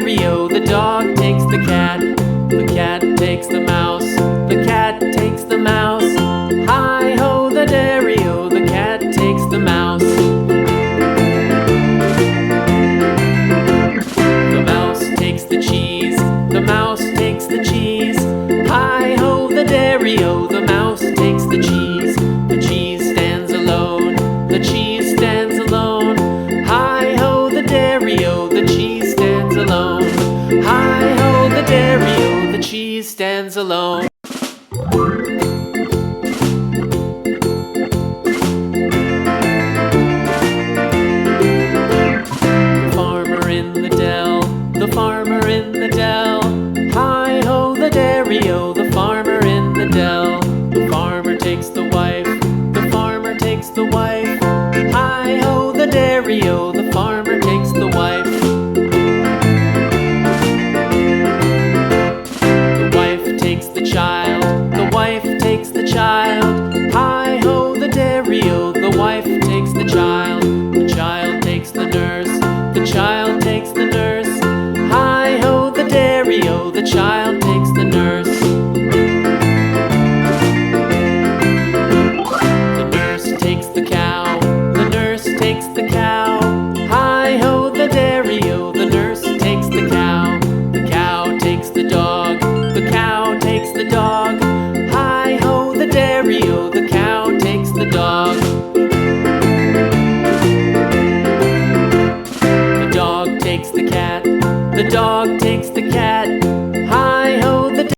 dairy-o, the dog takes the cat. The cat takes the mouse. The cat takes the mouse. Hi-ho, the dairy-o, the cat takes the mouse. The mouse takes the cheese. The mouse takes the cheese. Hi-ho, the dairy-o, the mouse takes the cheese. The cheese stands alone. The cheese stands alone. Hi-ho, the dairy-o, the cheese stands alone. Hi-ho, the dairy-o, the cheese stands alone. The farmer in the dell. The farmer in the dell. Hi-ho, the dairy-o, the farmer in the dell. The farmer takes the wife. The farmer takes the wife. Hi-ho, the dairy-o, the farmer takes the wife. The wife takes the child. The wife takes the child. Hi-ho, the dairy-o, the wife takes the child. The child takes the nurse. The child takes the nurse. Hi-ho, the dairy-o, the child